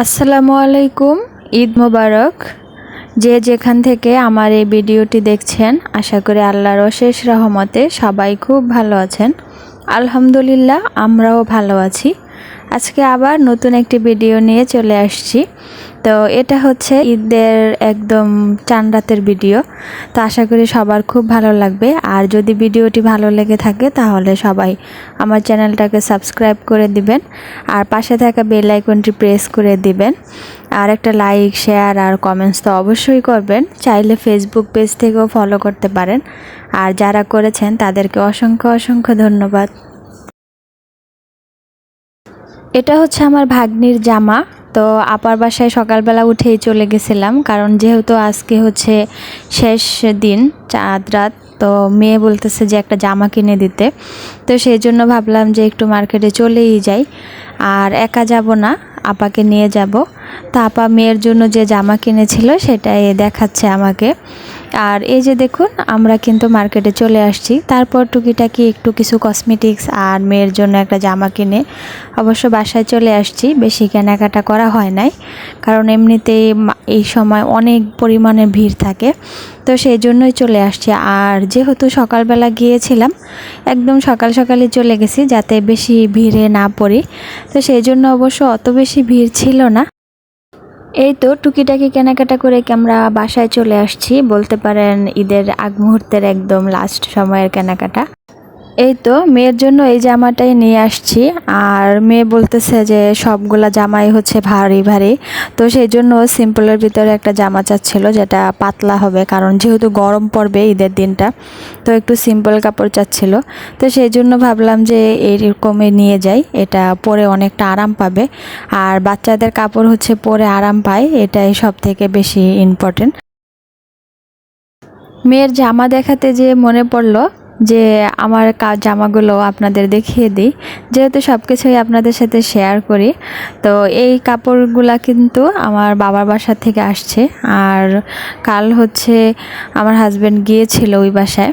আসসালামু আলাইকুম। ঈদ মোবারক। যে যেখান থেকে আমার এই ভিডিওটি দেখছেন, আশা করি আল্লাহর অশেষ রহমতে সবাই খুব ভালো আছেন। আলহামদুলিল্লাহ, আমরাও ভালো আছি। আজকে আবার নতুন একটি ভিডিও নিয়ে চলে আসছি। তো এটা হচ্ছে ঈদের একদম চান রাতের ভিডিও। তো আশা করি সবার খুব ভালো লাগবে। আর যদি ভিডিওটি ভালো লেগে থাকে তাহলে সবাই আমার চ্যানেলটাকে সাবস্ক্রাইব করে দিবেন আর পাশে থাকা বেল আইকনটি প্রেস করে দিবেন। আর একটা লাইক, শেয়ার আর কমেন্টস তো অবশ্যই করবেন। চাইলে ফেসবুক পেজ থেকেও ফলো করতে পারেন। আর যারা করেছেন তাদেরকে অসংখ্য অসংখ্য ধন্যবাদ। এটা হচ্ছে আমার ভাগ্নির জামা। তো আপার বাসায় সকালবেলা উঠেই চলে গেছিলাম, কারণ যেহেতু আজকে হচ্ছে শেষ দিন, চাঁদ রাত। তো মেয়ে বলতেছে যে একটা জামা কিনে দিতে। তো সেই জন্য ভাবলাম যে একটু মার্কেটে চলেই যাই। আর একা যাব না, আপাকে নিয়ে যাব। তো আপা মেয়ের জন্য যে জামা কিনেছিল সেটাই দেখাচ্ছে আমাকে। আর এই যে দেখুন, আমরা কিন্তু মার্কেটে চলে আসছি। তারপর টুকিটাকি একটু কিছু কসমেটিক্স আর মেয়ের জন্য একটা জামা কিনে অবশ্য বাসায় চলে আসছি। বেশি কেনাকাটা করা হয় নাই, কারণ এমনিতেই এই সময় অনেক পরিমাণে ভিড় থাকে। তো সেই জন্যই চলে আসছি। আর যেহেতু সকালবেলা গিয়েছিলাম, একদম সকাল সকালই চলে গেছি যাতে বেশি ভিড়ে না পড়ি। তো সেই জন্য অবশ্য অত বেশি ভিড় ছিল না। এই তো টুকিটাকি কেনাকাটা করে আমরা বাসায় চলে আসছি, বলতে পারেন ঈদের আগ মুহূর্তের একদম লাস্ট সময়ের কেনাকাটা। এই তো মেয়ের জন্য এই জামাটাই নিয়ে আসছি। আর মেয়ে বলতেছে যে সবগুলা জামাই হচ্ছে ভারী ভারী। তো সেই জন্য সিম্পলের ভিতরে একটা জামা চাচ্ছিল যেটা পাতলা হবে, কারণ যেহেতু গরম পড়বে ঈদের দিনটা। তো একটু সিম্পল কাপড় চাচ্ছিল। তো সেই জন্য ভাবলাম যে এইরকমই নিয়ে যাই, এটা পরে অনেকটা আরাম পাবে। আর বাচ্চাদের কাপড় হচ্ছে পরে আরাম পায়, এটাই সব থেকে বেশি ইম্পর্টেন্ট। মেয়ের জামা দেখাতে যে মনে পড়লো যে আমার জামাগুলো আপনাদের দেখিয়ে দিই, যেহেতু সব কিছুই আপনাদের সাথে শেয়ার করি। তো এই কাপড়গুলা কিন্তু আমার বাবার বাসা থেকে আসছে। আর কাল হচ্ছে আমার হাজব্যান্ড গিয়েছিল ওই বাসায়,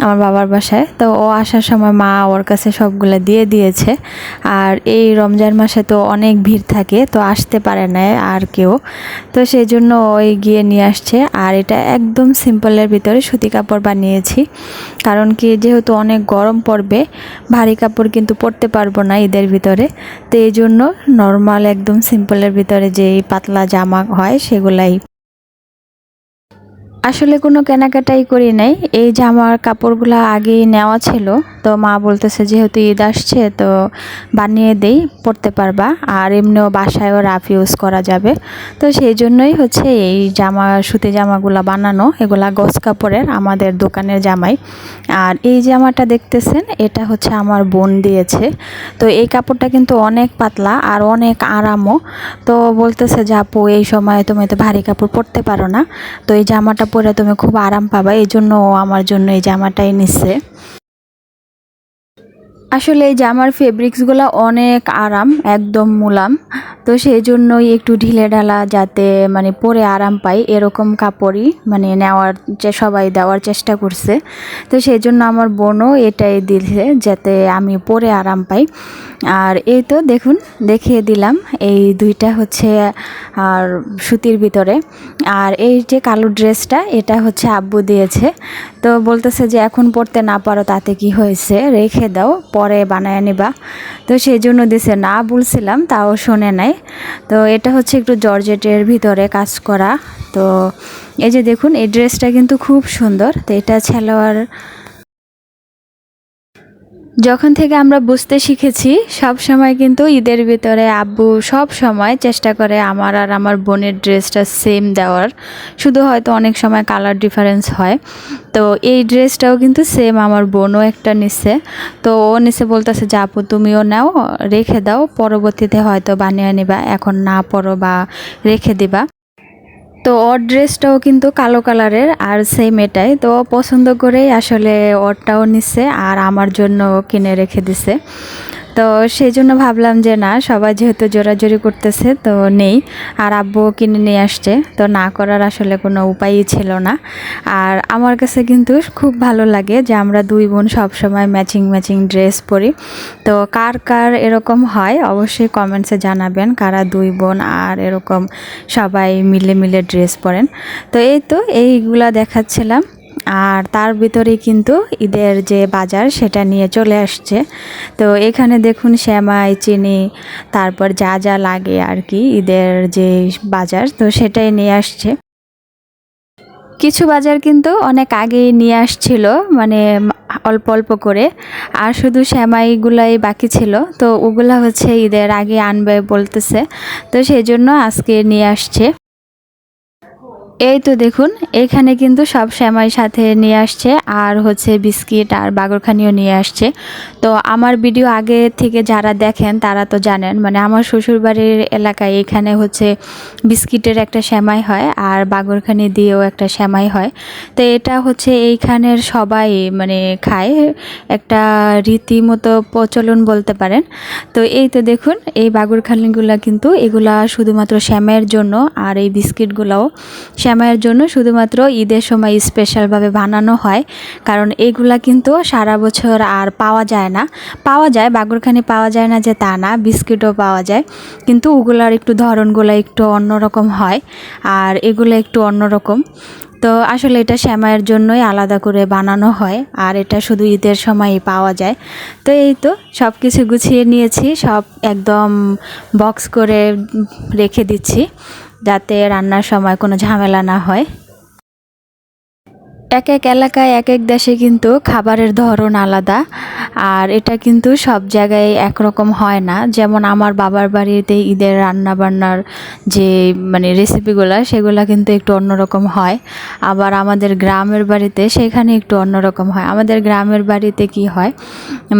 আমার বাবার বাসায়। তো ও আসার সময় মা ওর কাছে সবগুলো দিয়ে দিয়েছে। আর এই রমজান মাসে তো অনেক ভিড় থাকে, তো আসতে পারে না আর কেউ। তো সেই জন্য ওই গিয়ে নিয়ে আসছে। আর এটা একদম সিম্পলের ভিতরে সুতি কাপড় বানিয়েছি, কারণ কি যেহেতু অনেক গরম পড়বে, ভারী কাপড় কিন্তু পরতে পারবো না ঈদের ভিতরে। তো এই জন্য নর্মাল একদম সিম্পলের ভিতরে যেই পাতলা জামা হয় সেগুলাই। আসলে কোনো কেনাকাটাই করি নাই, এই জামার কাপড়গুলো আগেই নেওয়া ছিল। তো মা বলতেছে যেহেতু ঈদ আসছে তো বানিয়ে দেই, পরতে পারবা। আর এমনিও বাসায়ও রাফ ইউজ করা যাবে। তো সেই জন্যই হচ্ছে এই সুতি জামাগুলো বানানো। এগুলা গস কাপড়ের, আমাদের দোকানের জামাই। আর এই জামাটা দেখতেছেন, এটা হচ্ছে আমার বোন দিয়েছে। তো এই কাপড়টা কিন্তু অনেক পাতলা আর অনেক আরামও। তো বলতেছে যে আপু এই সময় তুমি তো ভারী কাপড় পরতে পারো না, তো এই জামাটা পরে তুমি খুব আরাম পাবা, এই জন্য ও আমার জন্য এই জামাটাই নিচ্ছে। আসলে এই জামার ফেব্রিক্সগুলো অনেক আরাম, একদম মুলাম। তো সেই জন্যই একটু ঢিলে ঢালা, যাতে মানে পরে আরাম পাই এরকম কাপড়ই মানে সবাই দেওয়ার চেষ্টা করছে। তো সেই জন্য আমার বোনও এটাই দিছে যাতে আমি পরে আরাম পাই। আর এই তো দেখুন, দেখিয়ে দিলাম এই দুইটা হচ্ছে আর সুতির ভিতরে। আর এই যে কালো ড্রেসটা, এটা হচ্ছে আব্বু দিয়েছে। তো বলতেছে যে এখন পরতে না পারো তাতে কি হয়েছে, রেখে দাও, পরে বানায় নিবা। তো সেই জন্য দিছে, না বলছিলাম তাও শোনে নাই। তো এটা হচ্ছে একটু জর্জেটের ভিতরে কাজ করা। তো এই যে দেখুন, এই ড্রেসটা কিন্তু খুব সুন্দর। তো এটা সালোয়ার। যখন থেকে আমরা বুঝতে শিখেছি, সব সময় কিন্তু ঈদের ভিতরে আব্বু সব সময় চেষ্টা করে আমার আর আমার বোনের ড্রেসটা সেম দেওয়ার। শুধু হয়তো অনেক সময় কালার ডিফারেন্স হয়। তো এই ড্রেসটাও কিন্তু সেম আমার বোনও একটা নিচ্ছে। তো ও নিচে বলতেছে যে আপু তুমিও নাও, রেখে দাও, পরবর্তীতে হয়তো বানিয়ে নিবা, এখন না পরো বা রেখে দিবা। তো ওর ড্রেসটাও কিন্তু কালো কালারের আর সেম এটাই। তো ও পছন্দ করেই আসলে ওরটাও নিচ্ছে আর আমার জন্য কিনে রেখে দিছে। তো সেই জন্য ভাবলাম যে না, সবাই যেহেতু জোরাজোরি করতেছে তো নেই, আর আব্বু কিনে নিয়ে আসছে, তো না করার আসলে কোনো উপায়ই ছিল না। আর আমার কাছে কিন্তু খুব ভালো লাগে যে আমরা দুই বোন সবসময় ম্যাচিং ম্যাচিং ড্রেস পরি। তো কার কার এরকম হয় অবশ্যই কমেন্টসে জানাবেন, কারা দুই বোন আর এরকম সবাই মিলে মিলে ড্রেস পরেন। তো এই তো এইগুলা দেখাচ্ছিলাম, আর তার ভিতরেই কিন্তু ঈদের যে বাজার সেটা নিয়ে চলে আসছে। তো এখানে দেখুন সেমাই, চিনি, তারপর যা যা লাগে আর কি ঈদের যে বাজার, তো সেটাই নিয়ে আসছে। কিছু বাজার কিন্তু অনেক আগেই নিয়ে আসছিল, মানে অল্প অল্প করে, আর শুধু সেমাইগুলাই বাকি ছিল, তো ওগুলা হচ্ছে ঈদের আগে আনবে বলতেছে, তো সেই জন্য আজকে নিয়ে আসছে। এই তো দেখুন এখানে কিন্তু সব সেমাই সাথে নিয়ে আসছে, আর হচ্ছে বিস্কিট আর বাগরখানিও নিয়ে আসছে। তো আমার ভিডিও আগে থেকে যারা দেখেন তারা তো জানেন, মানে আমার শ্বশুরবাড়ির এলাকায় এখানে হচ্ছে বিস্কিটের একটা সেমাই হয় আর বাগরখানি দিয়েও একটা সেমাই হয়। তো এটা হচ্ছে এইখানের সবাই মানে খায়, একটা রীতিমতো প্রচলন বলতে পারেন। তো এই তো দেখুন এই বাগরখানিগুলো কিন্তু এগুলা শুধুমাত্র সেমাইয়ের জন্য, আর এই বিস্কিটগুলোও সেমাইয়ের জন্য শুধুমাত্র ঈদের সময় স্পেশালভাবে বানানো হয়। কারণ এগুলা কিন্তু সারা বছর আর পাওয়া যায় না, পাওয়া যায় বাগরখানি পাওয়া যায় না যে তা না, বিস্কিটও পাওয়া যায়, কিন্তু ওগুলার একটু ধরনগুলো একটু অন্যরকম হয়, আর এগুলো একটু অন্যরকম। তো আসলে এটা সেমাইয়ের জন্যই আলাদা করে বানানো হয়, আর এটা শুধু ঈদের সময়ই পাওয়া যায়। তো এই তো সব কিছু গুছিয়ে নিয়েছি, সব একদম বক্স করে রেখে দিচ্ছি যাতে রান্নার সময় কোনো ঝামেলা না হয়। এক এক এলাকায় এক এক দেশে কিন্তু খাবারের ধরন আলাদা, আর এটা কিন্তু সব জায়গায় একরকম হয় না। যেমন আমার বাবার বাড়িতে ঈদের রান্না বান্নার যে মানে রেসিপিগুলো সেগুলো কিন্তু একটু অন্যরকম হয়, আবার আমাদের গ্রামের বাড়িতে সেখানে একটু অন্যরকম হয়। আমাদের গ্রামের বাড়িতে কি হয়,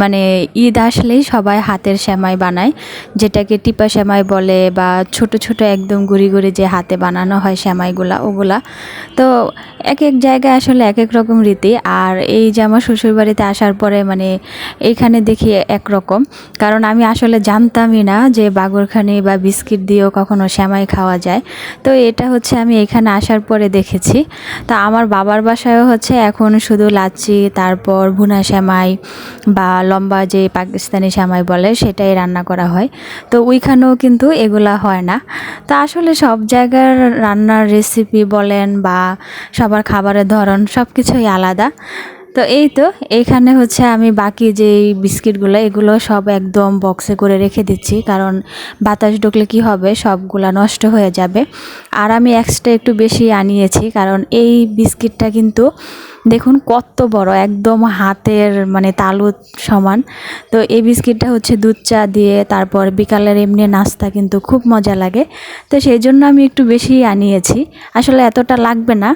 মানে ঈদ আসলেই সবাই হাতের সেমাই বানায়, যেটাকে টিপা সেমাই বলে, বা ছোট ছোট একদম গুঁড়ি গুঁড়ি যে হাতে বানানো হয় সেমাইগুলা ওগুলা। তো এক এক জায়গায় আসলে এক এক রকম রীতি। আর এই যে আমার শ্বশুরবাড়িতে আসার পরে মানে এইখানে দেখি একরকম, কারণ আমি আসলে জানতামই না যে বাগরখানি বা বিস্কিট দিয়েও কখনো সেমাই খাওয়া যায়। তো এটা হচ্ছে আমি এখানে আসার পরে দেখেছি। তো আমার বাবার বাসায়ও হচ্ছে এখন শুধু লাচ্ছি, তারপর ভুনা সেমাই বা লম্বা যে পাকিস্তানি সেমাই বলে সেটাই রান্না করা হয়। তো ওইখানেও কিন্তু এগুলা হয় না। তা আসলে সব জায়গার রান্নার রেসিপি বলেন বা সবার খাবারের ধরন সব কিছুই আলাদা। তো এই তো এইখানে হচ্ছে আমি বাকি যেই বিস্কিটগুলো এগুলো সব একদম বক্সে করে রেখে দিচ্ছি, কারণ বাতাস ঢুকলে কি হবে সবগুলা নষ্ট হয়ে যাবে। আর আমি এক্সট্রা একটু বেশি আনিয়েছি, কারণ এই বিস্কিটটা কিন্তু দেখুন কত বড়, একদম হাতের মানে তালু সমান। তো এই বিস্কিটটা হচ্ছে দুধ চা দিয়ে, তারপর বিকালের এমনি নাস্তা কিন্তু খুব মজা লাগে। তো সেই জন্য আমি একটু বেশি আনিয়েছি, আসলে এতটা লাগবে না।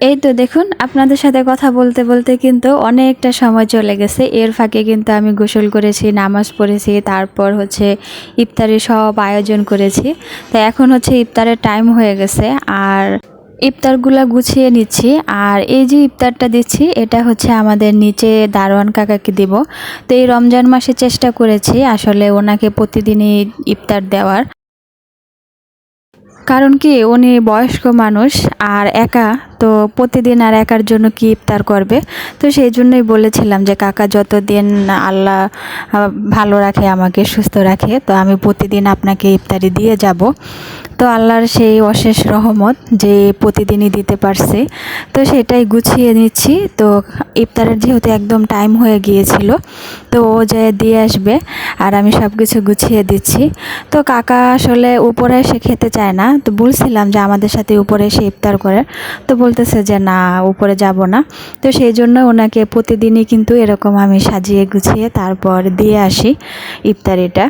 এই তো দেখুন আপনাদের সাথে কথা বলতে বলতে কিন্তু অনেকটা সময় চলে গেছে, এর ফাঁকে কিন্তু আমি গোসল করেছি, নামাজ পড়েছি, তারপর হচ্ছে ইফতারের সব আয়োজন করেছি। তো এখন হচ্ছে ইফতারের টাইম হয়ে গেছে, আর ইফতারগুলা গুছিয়ে নিচ্ছি। আর এই যে ইফতারটা দিচ্ছি এটা হচ্ছে আমাদের নিচে দারোয়ান কাকাকে দিব। তো এই রমজান মাসে চেষ্টা করেছি আসলে ওনাকে প্রতিদিনই ইফতার দেওয়ার, কারণ কি উনি বয়স্ক মানুষ আর একা, তো প্রতিদিন আর একার জন্য কি ইফতার করবে। তো সেই জন্যই বলেছিলাম যে কাকা যতদিন আল্লাহ ভালো রাখে, আমাকে সুস্থ রাখে, তো আমি প্রতিদিন আপনাকে ইফতারি দিয়ে যাব। তো আল্লাহর সেই অশেষ রহমত যে প্রতিদিনই দিতে পারছে, তো সেটাই গুছিয়ে নিচ্ছি। তো ইফতারের যেহেতু একদম টাইম হয়ে গিয়েছিল, তো ও যে দিয়ে আসবে আর আমি সব কিছু গুছিয়ে দিচ্ছি। তো কাকা আসলে উপরে এসে খেতে চায় না, তো বলছিলাম যে আমাদের সাথে উপরে এসে ইফতার করে, তো বলতেছে যে না উপরে যাব না। তো সেই জন্য ওনাকে প্রতিদিনই কিন্তু এরকম আমি সাজিয়ে গুছিয়ে তারপর দিয়ে আসি ইফতারিটা।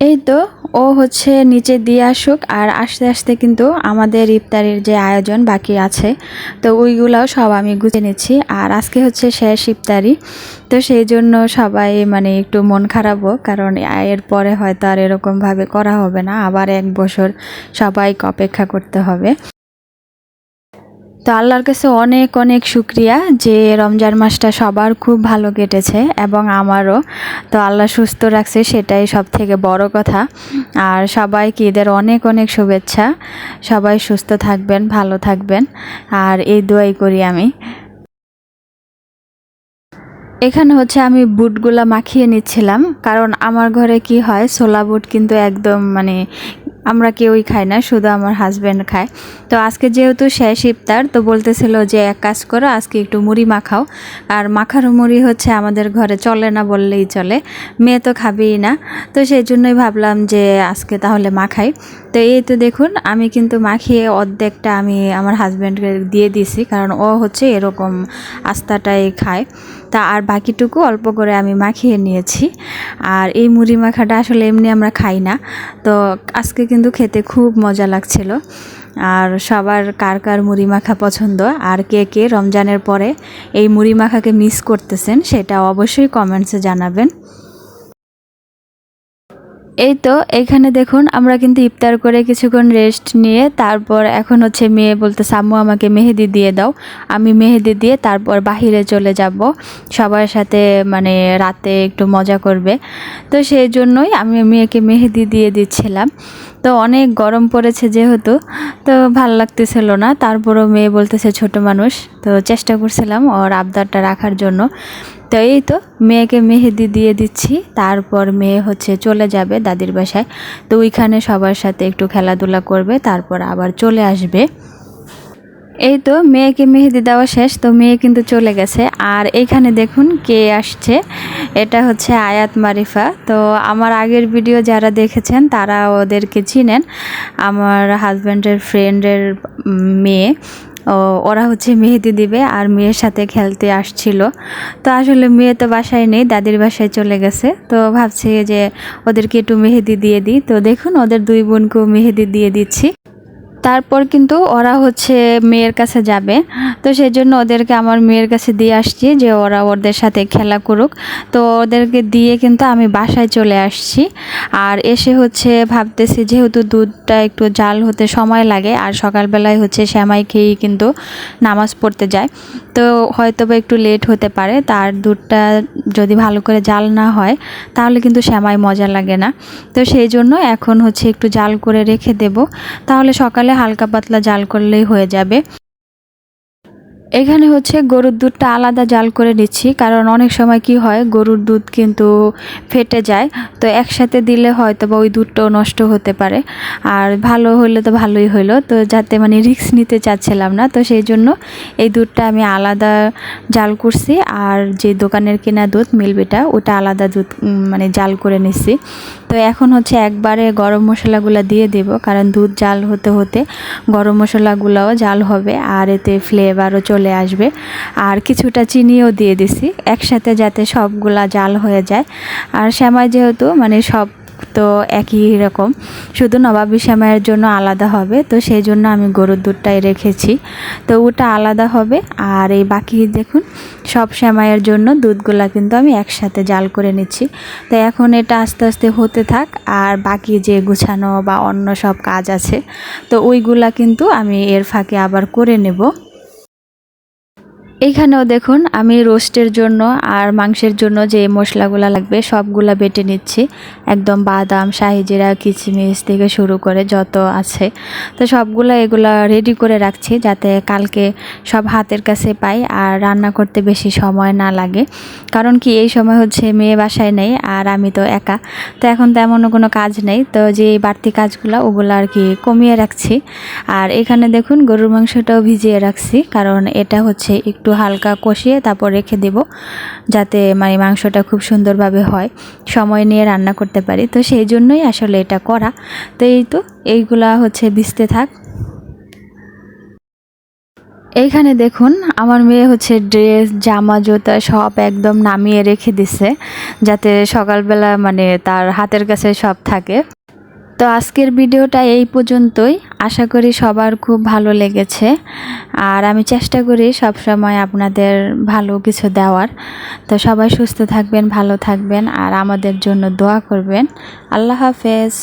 এই তো ও হচ্ছে নিচে দিয়ে আসুক, আর আস্তে আস্তে কিন্তু আমাদের ইফতারের যে আয়োজন বাকি আছে তো ওইগুলাও সব আমি গুছিয়ে নিচ্ছি। আর আজকে হচ্ছে শেষ ইফতারি, তো সেই জন্য সবাই মানে একটু মন খারাপও, কারণ এর পরে হয়তো আর এরকমভাবে করা হবে না, আবার 1 বছর সবাইকে অপেক্ষা করতে হবে। তো আল্লাহর কাছে অনেক অনেক শুক্রিয়া যে রমজান মাসটা সবার খুব ভালো কেটেছে এবং আমারও। তো আল্লাহ সুস্থ রাখছে, সেটাই সব থেকে বড় কথা। আর সবাইকে ঈদের অনেক অনেক শুভেচ্ছা। সবাই সুস্থ থাকবেন, ভালো থাকবেন, আর এই দোয়াই করি আমি। এখানে হচ্ছে আমি বুটগুলা মাখিয়ে নিচ্ছিলাম, কারণ আমার ঘরে কি হয়, ছোলা বুট কিন্তু একদম মানে আমরা কেউই খাই না, শুধু আমার হাজব্যান্ড খায়। তো আজকে যেহেতু শেষ ইফতার, তো বলতেছিল যে এক কাজ করো, আজকে একটু মুড়ি মাখাও। আর মাখার মুড়ি হচ্ছে আমাদের ঘরে চলে না বললেই চলে, মেয়ে তো খাবেই না। তো সেই জন্যই ভাবলাম যে আজকে তাহলে মাখাই। তো এই তো দেখুন, আমি কিন্তু মাখিয়ে অর্ধেকটা আমি আমার হাজব্যান্ডকে দিয়ে দিছি, কারণ ও হচ্ছে এরকম আস্তাটাই খায়। তা আর বাকিটুকু অল্প করে আমি মাখিয়ে নিয়েছি। আর এই মুড়ি মাখাটা আসলে এমনি আমরা খাই না, তো আজকে কিন্তু খেতে খুব মজা লাগছিল। আর সবার কার কার মুড়ি মাখা পছন্দ, আর কে কে রমজানের পরে এই মুড়ি মাখাকে মিস করতেছেন, সেটা অবশ্যই কমেন্টসে জানাবেন। এই তো এখানে দেখুন, আমরা কিন্তু ইফতার করে কিছুক্ষণ রেস্ট নিয়ে তারপর এখন হচ্ছে মেয়ে বলতেছে আম্মু আমাকে মেহেদি দিয়ে দাও। আমি মেহেদি দিয়ে তারপর বাহিরে চলে যাব সবার সাথে, মানে রাতে একটু মজা করবে। তো সেই জন্যই আমি মেয়েকে মেহেদি দিয়ে দিচ্ছিলাম। তো অনেক গরম পড়েছে যেহেতু, তো ভাল লাগতেছিল না। তারপরও মেয়ে বলতেছে ছোট মানুষ, তো চেষ্টা করছিলাম ওর আবদারটা রাখার জন্য। তো এই তো মেয়েকে মেহেদি দিয়ে দিচ্ছি, তারপর মেয়ে হচ্ছে চলে যাবে দাদির বাসায়। তো ওইখানে সবার সাথে একটু খেলাধুলা করবে, তারপর আবার চলে আসবে। এই তো মেয়েকে মেহেদি দেওয়া শেষ, তো মেয়ে কিন্তু চলে গেছে। আর এইখানে দেখুন কে আসছে, এটা হচ্ছে আয়াত মারিফা। তো আমার আগের ভিডিও যারা দেখেছেন তারা ওদেরকে চিনেন, আমার হাজব্যান্ডের ফ্রেন্ডের মেয়ে। ওরা হচ্ছে মেহেদি দিবে আর মেয়ের সাথে খেলতে আসছিল। তো আসলে মেয়ে তো বাসায় নেই, দাদির বাসায় চলে গেছে। তো ভাবছি যে ওদেরকে একটু মেহেদি দিয়ে দিই। তো দেখুন ওদের দুই বোনকেও মেহেদি দিয়ে দিচ্ছি। তারপর কিন্তু ওরা হচ্ছে মেয়ের কাছে যাবে, তো সেই জন্য ওদেরকে আমার মেয়ের কাছে দিয়ে আসছি যে ওরা ওদের সাথে খেলা করুক। তো ওদেরকে দিয়ে কিন্তু আমি বাসায় চলে আসছি। আর এসে হচ্ছে ভাবতেছি, যেহেতু দুধটা একটু জাল হতে সময় লাগে, আর সকালবেলায় হচ্ছে সেমাই খেয়েই কিন্তু নামাজ পড়তে যায়, তো হয়তো বা একটু লেট হতে পারে। তার দুধটা যদি ভালো করে জাল না হয় তাহলে কিন্তু সেমাই মজা লাগে না। তো সেই জন্য এখন হচ্ছে একটু জাল করে রেখে দেব, তাহলে সকালে হালকা পাতলা জাল করলেই হয়ে যাবে। এখানে হচ্ছে গরুর দুধটা আলাদা জাল করে নিচ্ছি, কারণ অনেক সময় কি হয় গরুর দুধ কিন্তু ফেটে যায়, তো একসাথে দিলে হয়তো বা ওই দুধটাও নষ্ট হতে পারে। আর ভালো হলে তো ভালোই হলো, তো যাতে মানে রিস্ক নিতে চাচ্ছিলাম না, তো সেই জন্য এই দুধটা আমি আলাদা জাল করছি। আর যে দোকানের কেনা দুধ মিলবিটা, ওটা আলাদা দুধ মানে জাল করে নিচ্ছি। তো এখন হচ্ছে একবারে গরম মশলাগুলো দিয়ে দেব, কারণ দুধ জাল হতে হতে গরম মশলাগুলোও জাল হবে, আর এতে ফ্লেভারও চলে আসবে। আর কিছুটা চিনিও দিয়ে দিছি একসাথে, যাতে সবগুলা জাল হয়ে যায়। আর সেমাই যেহেতু মানে সব তো একই রকম, শুধু নবাবী সেমাইয়ের জন্য আলাদা হবে, তো সেই জন্য আমি গরুর দুধটাই রেখেছি, তো ওটা আলাদা হবে। আর এই বাকি দেখুন সব সেমাইয়ের জন্য দুধগুলা কিন্তু আমি একসাথে জাল করে নিচ্ছি। তো এখন এটা আস্তে আস্তে হতে থাক, আর বাকি যে গুছানো বা অন্য সব কাজ আছে, তো ওইগুলা কিন্তু আমি এর ফাঁকে আবার করে নেব। এইখানেও দেখুন আমি রোস্টের জন্য আর মাংসের জন্য যে মশলাগুলো লাগবে সবগুলা বেটে নিচ্ছি, একদম বাদাম, শাহি জিরা, কিচমিচ থেকে শুরু করে যত আছে, তো সবগুলো এগুলা রেডি করে রাখছি, যাতে কালকে সব হাতের কাছে পাই আর রান্না করতে বেশি সময় না লাগে। কারণ কি এই সময় হচ্ছে মেয়ে বাসায় নেই আর আমি তো একা, তো এখন তেমনও কোনো কাজ নেই, তো যে বাড়তি কাজগুলো ওগুলো আর কি কমিয়ে রাখছি। আর এখানে দেখুন গরুর মাংসটাও ভিজিয়ে রাখছি, কারণ এটা হচ্ছে একটু হালকা কষিয়ে তারপর রেখে দেব, যাতে মানে মাংসটা খুব সুন্দরভাবে হয়, সময় নিয়ে রান্না করতে পারি, তো সেই জন্যই আসলে এটা করা। তো এই তো এইগুলা হচ্ছে ভিজতে থাক। এইখানে দেখুন আমার মেয়ে হচ্ছে ড্রেস, জামা, জুতা সব একদম নামিয়ে রেখে দিছে, যাতে সকালবেলা মানে তার হাতের কাছে সব থাকে। তো আজকের ভিডিওটা এই পর্যন্তই, আশা করি সবার খুব ভালো লেগেছে। আর আমি চেষ্টা করি সব সময় আপনাদের ভালো কিছু দেওয়ার। তো সবাই সুস্থ থাকবেন, ভালো থাকবেন, আর আমাদের জন্য দোয়া করবেন। আল্লাহ হাফেজ।